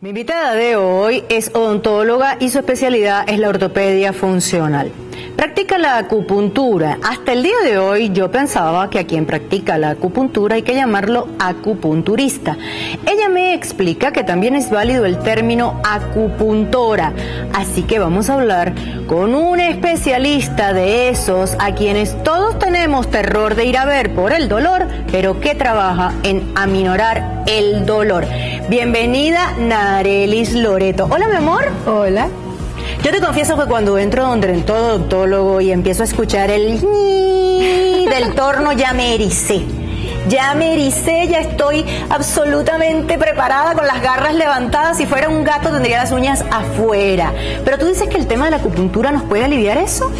Mi invitada de hoy es odontóloga y su especialidad es la ortopedia funcional. Practica la acupuntura. Hasta el día de hoy yo pensaba que a quien practica la acupuntura hay que llamarlo acupunturista. Ella me explica que también es válido el término acupuntora. Así que vamos a hablar con un especialista de esos a quienes todos tenemos terror de ir a ver por el dolor, pero que trabaja en aminorar el dolor. Bienvenida, Narelis Loreto. Hola, mi amor. Hola. Yo te confieso que cuando entro donde en todo odontólogo y empiezo a escuchar el del torno, ya me ericé. Ya estoy absolutamente preparada con las garras levantadas. Si fuera un gato tendría las uñas afuera. Pero tú dices que el tema de la acupuntura nos puede aliviar eso.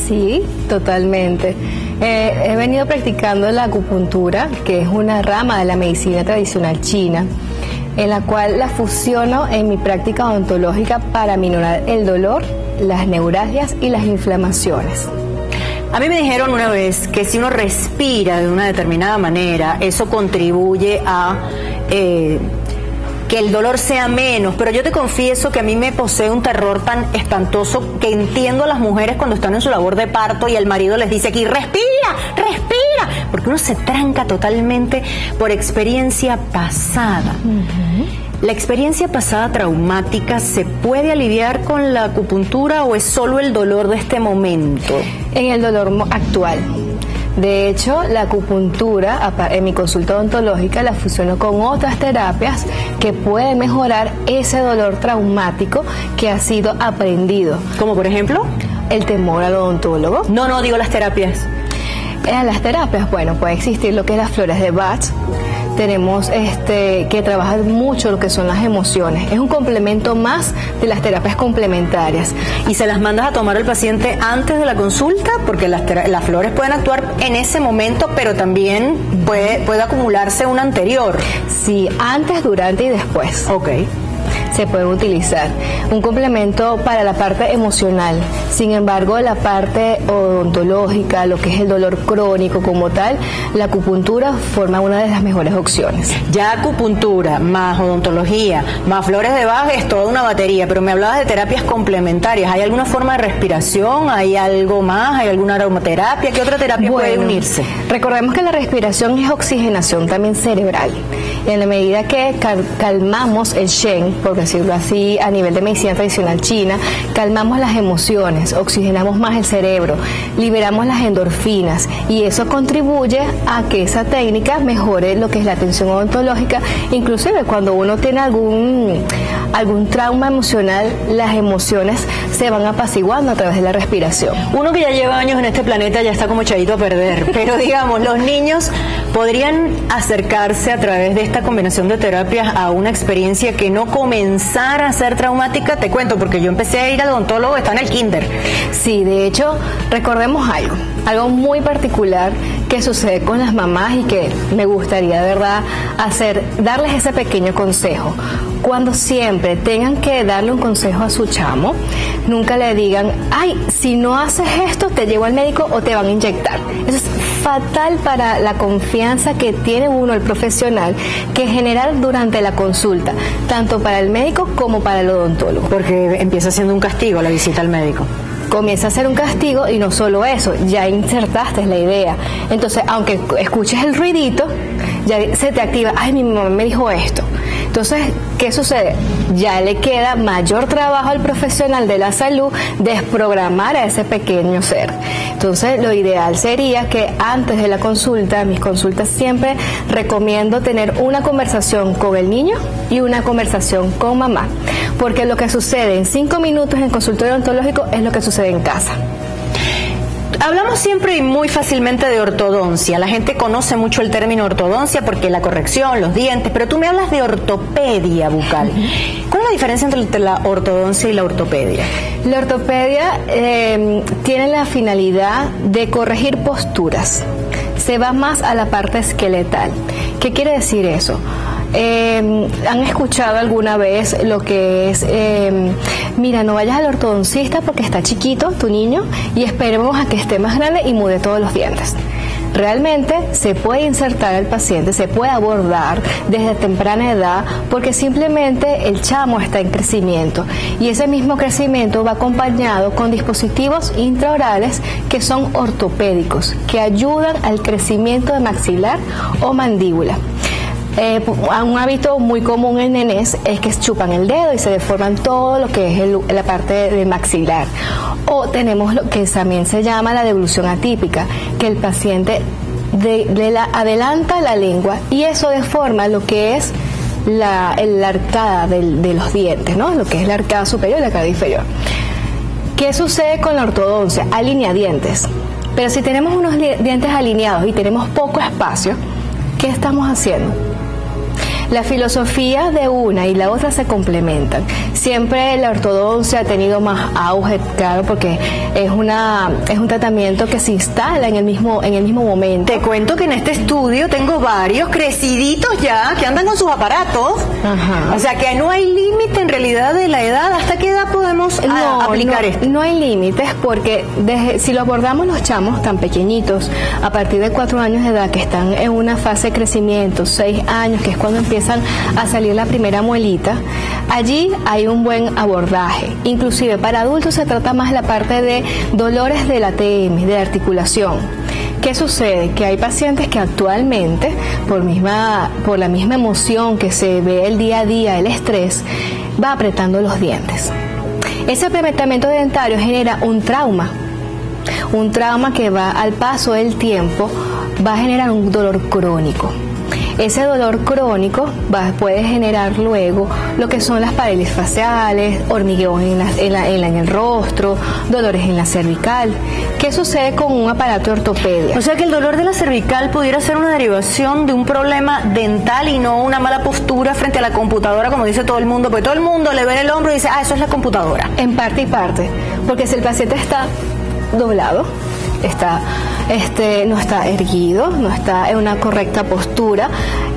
Sí, totalmente. He venido practicando la acupuntura, que es una rama de la medicina tradicional china, en la cual la fusiono en mi práctica odontológica para aminorar el dolor, las neuralgias y las inflamaciones. A mí me dijeron una vez que si uno respira de una determinada manera, eso contribuye a que el dolor sea menos, pero yo te confieso que a mí me posee un terror tan espantoso que entiendo a las mujeres cuando están en su labor de parto y el marido les dice aquí, respira, porque uno se tranca totalmente por experiencia pasada. ¿La experiencia pasada traumática se puede aliviar con la acupuntura o es solo el dolor de este momento? En el dolor actual. De hecho, la acupuntura, en mi consulta odontológica, la fusiono con otras terapias que pueden mejorar ese dolor traumático que ha sido aprendido. ¿Como por ejemplo? El temor al odontólogo. No, digo las terapias. Las terapias, bueno, puede existir lo que es las flores de Bach. Tenemos que trabajar mucho lo que son las emociones. Es un complemento más de las terapias complementarias. ¿Y se las mandas a tomar al paciente antes de la consulta? Porque las flores pueden actuar en ese momento, pero también puede acumularse una anterior. Sí, antes, durante y después. Ok. Se puede utilizar un complemento para la parte emocional. Sin embargo, la parte odontológica, lo que es el dolor crónico como tal, la acupuntura forma una de las mejores opciones. Ya acupuntura, más odontología, más flores de Bach es toda una batería, pero me hablabas de terapias complementarias. ¿Hay alguna forma de respiración? ¿Hay algo más? ¿Hay alguna aromaterapia? ¿Qué otra terapia puede unirse? Recordemos que la respiración es oxigenación también cerebral. En la medida que calmamos el Shen, por decirlo así, a nivel de medicina tradicional china, calmamos las emociones, oxigenamos más el cerebro, liberamos las endorfinas y eso contribuye a que esa técnica mejore lo que es la atención odontológica. Inclusive cuando uno tiene algún trauma emocional, las emociones se van apaciguando a través de la respiración. Uno que ya lleva años en este planeta ya está como echadito a perder, pero digamos, los niños podrían acercarse a través de esta combinación de terapias a una experiencia que no comenzara a ser traumática. Te cuento, porque yo empecé a ir al odontólogo, está en el kinder. Sí, de hecho, recordemos algo muy particular que sucede con las mamás y que me gustaría, de verdad, darles ese pequeño consejo. Cuando siempre tengan que darle un consejo a su chamo, nunca le digan, ay, si no haces esto, te llevo al médico o te van a inyectar. Eso es fatal para la confianza que tiene uno, el profesional, que genera durante la consulta, tanto para el médico como para el odontólogo. Porque empieza siendo un castigo la visita al médico. Comienza a ser un castigo y no solo eso, ya insertaste la idea. Entonces, aunque escuches el ruidito, ya se te activa, ay, mi mamá me dijo esto. Entonces, ¿qué sucede? Ya le queda mayor trabajo al profesional de la salud desprogramar a ese pequeño ser. Entonces, lo ideal sería que antes de la consulta, mis consultas siempre recomiendo tener una conversación con el niño y una conversación con mamá. Porque lo que sucede en 5 minutos en el consultorio odontológico es lo que sucede en casa. Hablamos siempre y muy fácilmente de ortodoncia. La gente conoce mucho el término ortodoncia porque la corrección, los dientes, pero tú me hablas de ortopedia bucal. ¿Cuál es la diferencia entre la ortodoncia y la ortopedia? La ortopedia tiene la finalidad de corregir posturas. Se va más a la parte esqueletal. ¿Qué quiere decir eso? ¿Han escuchado alguna vez lo que es, mira, no vayas al ortodoncista porque está chiquito tu niño y esperemos a que esté más grande y mude todos los dientes? Realmente se puede insertar al paciente, se puede abordar desde temprana edad, porque simplemente el chamo está en crecimiento y ese mismo crecimiento va acompañado con dispositivos intraorales que son ortopédicos, que ayudan al crecimiento de maxilar o mandíbula. Un hábito muy común en nenés es que chupan el dedo y se deforman todo lo que es la parte del maxilar. O tenemos lo que también se llama la devolución atípica, que el paciente adelanta la lengua y eso deforma lo que es la arcada de los dientes, ¿no? Lo que es la arcada superior y la arcada inferior. ¿Qué sucede con la ortodoncia? Alinea dientes. Pero si tenemos unos dientes alineados y tenemos poco espacio, ¿qué estamos haciendo? La filosofía de una y la otra se complementan. Siempre la ortodoncia ha tenido más auge, claro, porque es un tratamiento que se instala en el mismo momento. Te cuento que en este estudio tengo varios creciditos ya que andan con sus aparatos. Ajá. O sea que no hay límite en realidad de la edad. ¿Hasta qué edad podemos aplicar esto? No hay límites, porque si lo abordamos los chamos tan pequeñitos, a partir de 4 años de edad, que están en una fase de crecimiento, 6 años, que es cuando empiezan a salir la primera muelita, allí hay un buen abordaje. Inclusive para adultos se trata más la parte de dolores de la TM, de la articulación. ¿Qué sucede? Que hay pacientes que actualmente, por la misma emoción que se ve el día a día, el estrés, va apretando los dientes. Ese apretamiento dentario genera un trauma que va al paso del tiempo, va a generar un dolor crónico. Ese dolor crónico puede generar luego lo que son las paredes faciales, hormigueos en el rostro, dolores en la cervical. ¿Qué sucede con un aparato de ortopedia? O sea que el dolor de la cervical pudiera ser una derivación de un problema dental y no una mala postura frente a la computadora, como dice todo el mundo, porque todo el mundo le ve el hombro y dice, eso es la computadora. En parte y parte, porque si el paciente está doblado, no está erguido, no está en una correcta postura,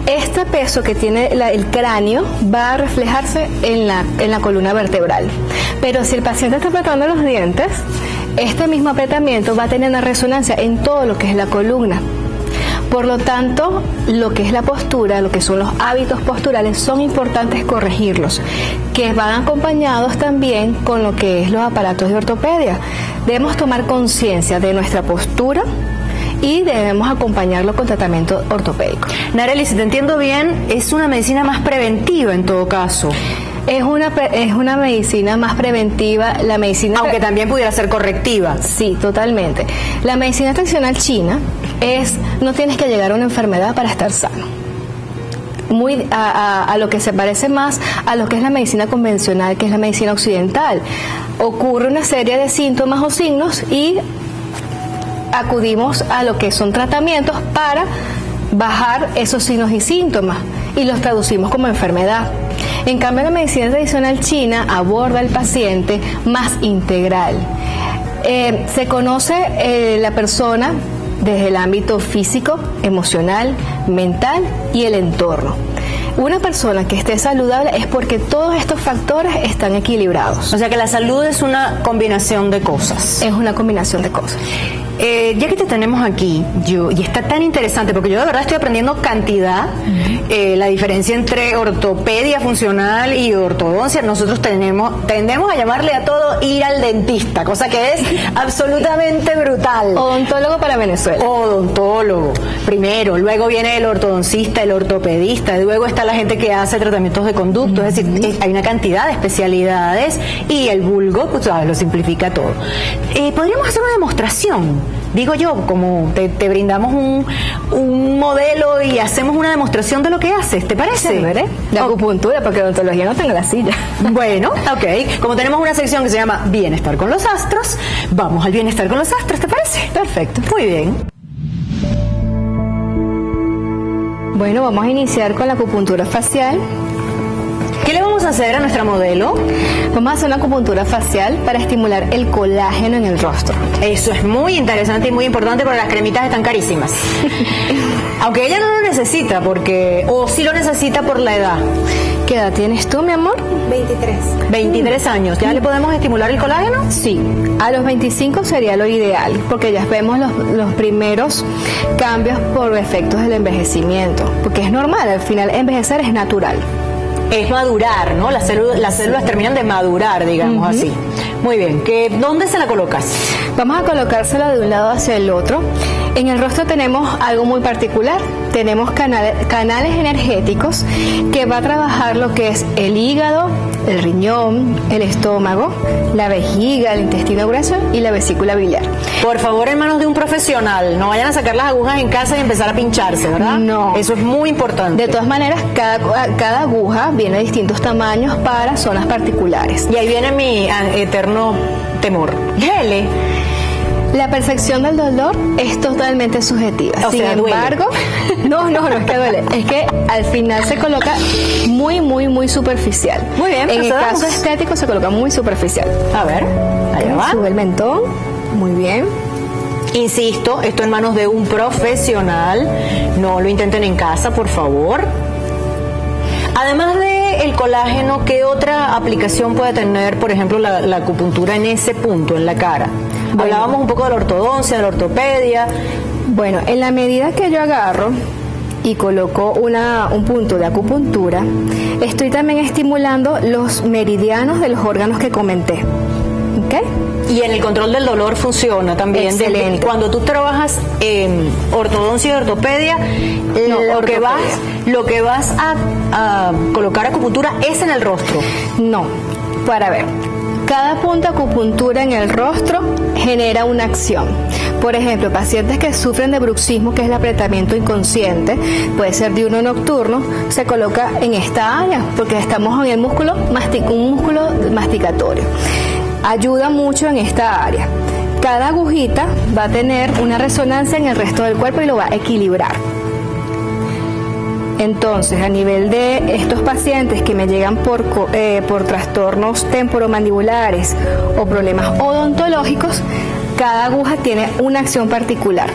este peso que tiene el cráneo va a reflejarse en la columna vertebral. Pero si el paciente está apretando los dientes, este mismo apretamiento va a tener una resonancia en todo lo que es la columna. Por lo tanto, lo que es la postura, lo que son los hábitos posturales, son importantes corregirlos, que van acompañados también con lo que es los aparatos de ortopedia. Debemos tomar conciencia de nuestra postura y debemos acompañarlo con tratamiento ortopédico. Nareli, si te entiendo bien, es una medicina más preventiva en todo caso. Es una medicina más preventiva, aunque también pudiera ser correctiva. Sí, totalmente. La medicina tradicional china no tienes que llegar a una enfermedad para estar sano. Muy a lo que se parece más a lo que es la medicina convencional, que es la medicina occidental. Ocurre una serie de síntomas o signos y acudimos a lo que son tratamientos para bajar esos signos y síntomas y los traducimos como enfermedad. En cambio, la medicina tradicional china aborda al paciente más integral. Se conoce la persona desde el ámbito físico, emocional, mental y el entorno. Una persona que esté saludable es porque todos estos factores están equilibrados. O sea que la salud es una combinación de cosas. Es una combinación de cosas. Ya que te tenemos aquí, y está tan interesante, porque yo de verdad estoy aprendiendo cantidad, la diferencia entre ortopedia funcional y ortodoncia. Nosotros tendemos a llamarle a todo ir al dentista, cosa que es absolutamente brutal. Odontólogo para Venezuela. Odontólogo, primero, luego viene el ortodoncista, el ortopedista, luego está la gente que hace tratamientos de conducto, es decir, hay una cantidad de especialidades y el vulgo, pues lo simplifica todo. Podríamos hacer una demostración. Digo yo, como te brindamos un modelo y hacemos una demostración de lo que haces, ¿te parece? ¿Veré? De acupuntura, porque odontología no tengo la silla. Bueno, ok. Como tenemos una sección que se llama Bienestar con los Astros, vamos al Bienestar con los Astros, ¿te parece? Perfecto. Muy bien. Bueno, vamos a iniciar con la acupuntura facial. ¿Qué ¿Qué le vamos a hacer a nuestra modelo? Vamos a hacer una acupuntura facial para estimular el colágeno en el rostro. Eso es muy interesante y muy importante, porque las cremitas están carísimas. Aunque ella no lo necesita, o sí lo necesita por la edad. ¿Qué edad tienes tú, mi amor? 23. 23 años. ¿Ya le podemos estimular el colágeno? Sí, a los 25 sería lo ideal, porque ya vemos los primeros cambios por efectos del envejecimiento, porque es normal, al final envejecer es natural. Es madurar, ¿no? Las células terminan de madurar, digamos así. Muy bien. ¿Dónde se la colocas? Vamos a colocársela de un lado hacia el otro. En el rostro tenemos algo muy particular. Tenemos canales energéticos que va a trabajar lo que es el hígado, el riñón, el estómago, la vejiga, el intestino grueso y la vesícula biliar. Por favor, en manos de un profesional. No vayan a sacar las agujas en casa y empezar a pincharse, ¿verdad? No. Eso es muy importante. De todas maneras, cada aguja viene de distintos tamaños para zonas particulares. Y ahí viene mi eterno temor. Duele. La percepción del dolor es totalmente subjetiva. Sin embargo, no es que duele, es que al final se coloca muy superficial. Muy bien. En el caso estético se coloca muy superficial. A ver, allá va. Sube el mentón, muy bien. Insisto, esto en manos de un profesional. No lo intenten en casa, por favor. Además del colágeno, ¿qué otra aplicación puede tener, por ejemplo, la acupuntura en ese punto, en la cara? Hablábamos un poco de la ortodoncia, de la ortopedia. Bueno, en la medida que yo agarro y coloco un punto de acupuntura, estoy también estimulando los meridianos de los órganos que comenté. ¿Ok? Y en el control del dolor funciona también. Excelente. Cuando tú trabajas en ortodoncia y ortopedia, lo que vas a colocar acupuntura es en el rostro. No, para ver. Cada punto de acupuntura en el rostro genera una acción. Por ejemplo, pacientes que sufren de bruxismo, que es el apretamiento inconsciente, puede ser diurno o nocturno, se coloca en esta área, porque estamos en el músculo, un músculo masticatorio. Ayuda mucho en esta área. Cada agujita va a tener una resonancia en el resto del cuerpo y lo va a equilibrar. Entonces, a nivel de estos pacientes que me llegan por trastornos temporomandibulares o problemas odontológicos, cada aguja tiene una acción particular.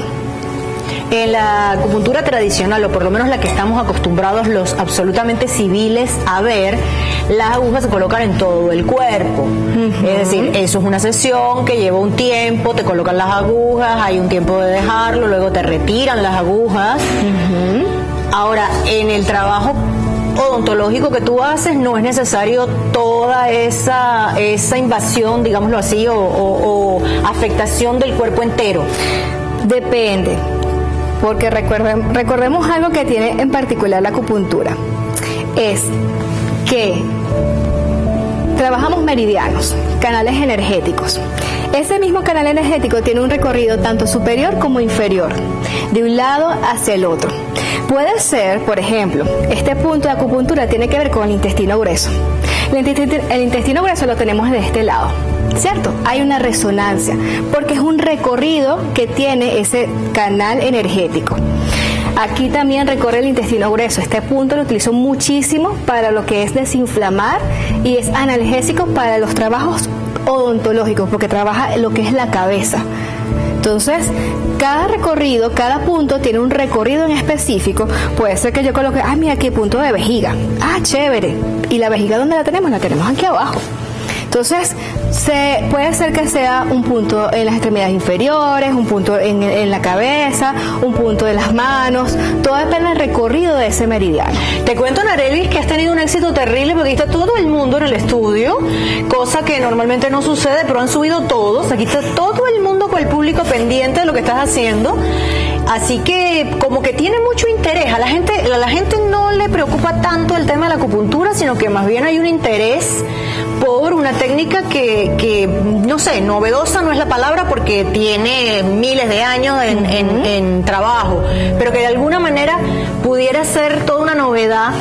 En la acupuntura tradicional, o por lo menos la que estamos acostumbrados los absolutamente civiles a ver, las agujas se colocan en todo el cuerpo. Es decir, eso es una sesión que lleva un tiempo, te colocan las agujas, hay un tiempo de dejarlo, luego te retiran las agujas. Ahora, en el trabajo odontológico que tú haces, no es necesario toda esa invasión, digámoslo así, o afectación del cuerpo entero. Depende, porque recordemos algo que tiene en particular la acupuntura, es que trabajamos meridianos, canales energéticos. Ese mismo canal energético tiene un recorrido tanto superior como inferior, de un lado hacia el otro. Puede ser, por ejemplo, este punto de acupuntura tiene que ver con el intestino grueso. El intestino grueso lo tenemos de este lado, ¿cierto? Hay una resonancia, porque es un recorrido que tiene ese canal energético. Aquí también recorre el intestino grueso. Este punto lo utilizo muchísimo para lo que es desinflamar y es analgésico para los trabajos odontológicos, porque trabaja lo que es la cabeza. Entonces, cada punto tiene un recorrido en específico. Puede ser que yo coloque, mira aquí punto de vejiga. Chévere. ¿Y la vejiga dónde la tenemos? La tenemos aquí abajo. Entonces, puede ser que sea un punto en las extremidades inferiores, un punto en la cabeza, un punto de las manos. Todo depende del recorrido de ese meridiano. Te cuento, Narelis, que has tenido un éxito terrible porque está todo el mundo en el estudio, cosa que normalmente no sucede, pero han subido todos. Aquí está todo el mundo con el público pendiente de lo que estás haciendo. Así que como que tiene mucho interés. A la gente no le preocupa tanto el tema de la acupuntura, sino que más bien hay un interés por una técnica que no sé, novedosa no es la palabra porque tiene miles de años en trabajo, pero que de alguna manera pudiera ser toda una novedad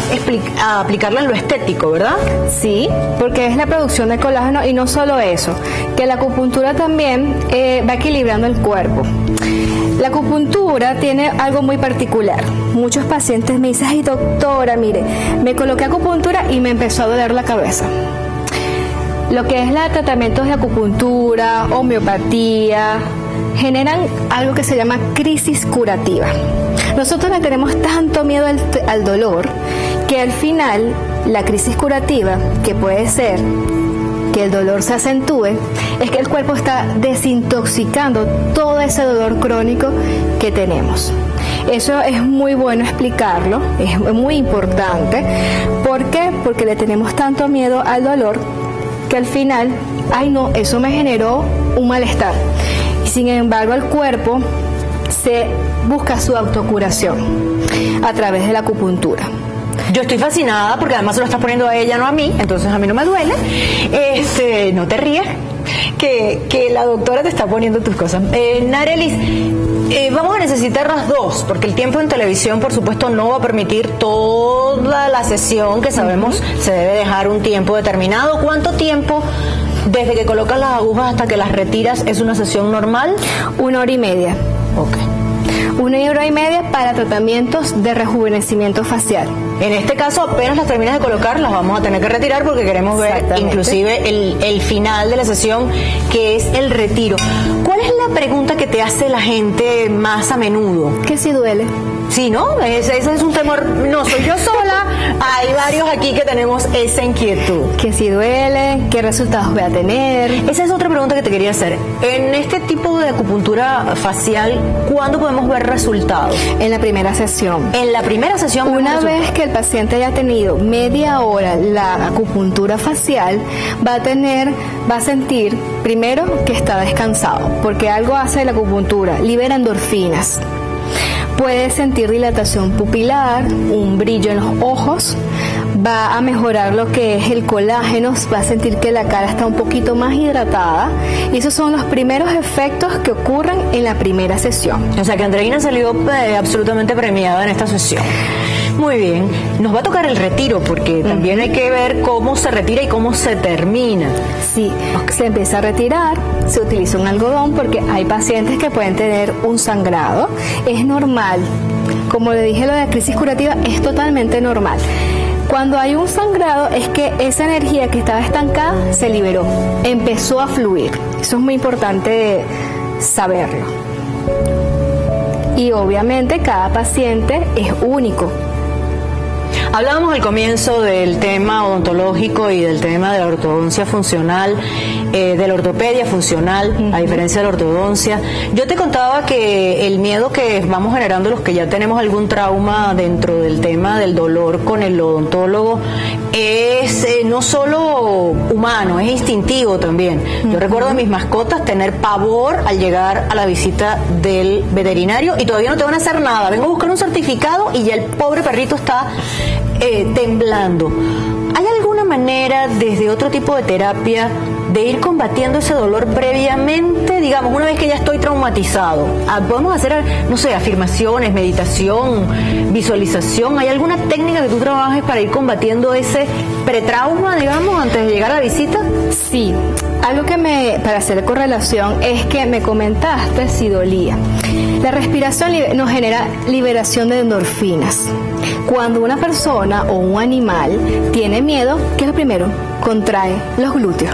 aplicarla en lo estético, ¿verdad? Sí, porque es la producción de colágeno y no solo eso, que la acupuntura también va equilibrando el cuerpo. La acupuntura tiene algo muy particular. Muchos pacientes me dicen, ay doctora, mire, me coloqué acupuntura y me empezó a doler la cabeza. Lo que es los tratamientos de acupuntura, homeopatía, generan algo que se llama crisis curativa. Nosotros le tenemos tanto miedo al dolor que al final la crisis curativa, que puede ser que el dolor se acentúe, es que el cuerpo está desintoxicando todo ese dolor crónico que tenemos. Eso es muy bueno explicarlo, es muy importante. ¿Por qué? Porque le tenemos tanto miedo al dolor que al final, ay no, eso me generó un malestar. Y sin embargo el cuerpo se busca su autocuración a través de la acupuntura. Yo estoy fascinada porque además se lo estás poniendo a ella, no a mí, entonces a mí no me duele. No te rías, que la doctora te está poniendo tus cosas. Narelis, vamos a necesitar las dos, porque el tiempo en televisión, por supuesto, no va a permitir toda la sesión, que sabemos se debe dejar un tiempo determinado. ¿Cuánto tiempo desde que colocas las agujas hasta que las retiras es una sesión normal? 1 hora y media. Ok. 1 hora y media para tratamientos de rejuvenecimiento facial. En este caso, apenas las terminas de colocar, las vamos a tener que retirar porque queremos ver inclusive el final de la sesión, que es el retiro. ¿Cuál es la pregunta que te hace la gente más a menudo? Que si duele. Sí, ¿no? Ese es un temor. No soy yo sola, hay varios aquí que tenemos esa inquietud. Que si duele, qué resultados voy a tener. Esa es otra pregunta que te quería hacer. En este tipo de acupuntura facial, ¿cuándo podemos ver resultados? En la primera sesión. En la primera sesión. Una vez que el paciente haya tenido media hora la acupuntura facial, va a sentir primero que está descansado, porque algo hace la acupuntura, libera endorfinas. Puede sentir dilatación pupilar, un brillo en los ojos, va a mejorar lo que es el colágeno, va a sentir que la cara está un poquito más hidratada, y esos son los primeros efectos que ocurren en la primera sesión. O sea que Andreina salió absolutamente premiada en esta sesión. Muy bien, nos va a tocar el retiro porque también hay que ver cómo se retira y cómo se termina. Sí, se empieza a retirar, se utiliza un algodón porque hay pacientes que pueden tener un sangrado, es normal. Como le dije, lo de la crisis curativa es totalmente normal. Cuando hay un sangrado es que esa energía que estaba estancada se liberó, empezó a fluir. Eso es muy importante saberlo. Y obviamente cada paciente es único. Hablábamos al comienzo del tema odontológico y del tema de la ortodoncia funcional, de la ortopedia funcional, a diferencia de la ortodoncia. Yo te contaba que el miedo que vamos generando los que ya tenemos algún trauma dentro del tema del dolor con el odontólogo es no solo humano, es instintivo también. Yo recuerdo a mis mascotas tener pavor al llegar a la visita del veterinario y todavía no te van a hacer nada. Vengo a buscar un certificado y ya el pobre perrito está temblando. ¿Hay alguna manera desde otro tipo de terapia de ir combatiendo ese dolor previamente, digamos, una vez que ya estoy traumatizado? ¿Podemos hacer, no sé, afirmaciones, meditación, visualización? ¿Hay alguna técnica que tú trabajes para ir combatiendo ese pretrauma, digamos, antes de llegar a la visita? Sí, algo que para hacer correlación es que me comentaste si dolía. La respiración nos genera liberación de endorfinas. Cuando una persona o un animal tiene miedo, ¿qué es lo primero? Contrae los glúteos.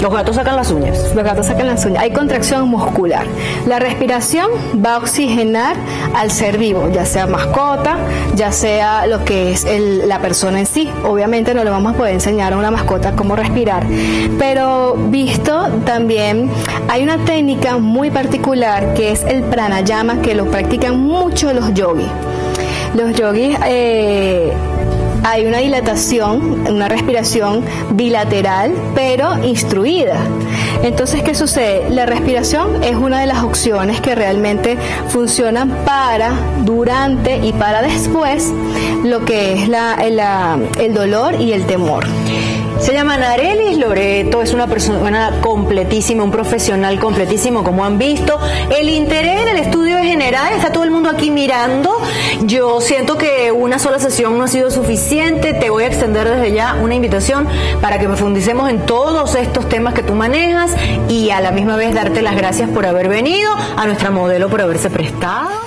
Los gatos sacan las uñas. Los gatos sacan las uñas. Hay contracción muscular. La respiración va a oxigenar al ser vivo, ya sea mascota, ya sea lo que es la persona en sí. Obviamente no le vamos a poder enseñar a una mascota cómo respirar. Pero visto también, hay una técnica muy particular que es el pranayama, que lo practican mucho los yogis. Los yogis hay una dilatación, una respiración bilateral, pero instruida. Entonces, ¿qué sucede? La respiración es una de las opciones que realmente funcionan para, durante y para después lo que es el dolor y el temor. Se llama Narelis Loreto, es una persona completísima, un profesional completísimo, como han visto. El interés en el estudio es general, está todo el mundo aquí mirando. Yo siento que una sola sesión no ha sido suficiente. Te voy a extender desde ya una invitación para que profundicemos en todos estos temas que tú manejas y a la misma vez darte las gracias por haber venido, a nuestra modelo por haberse prestado.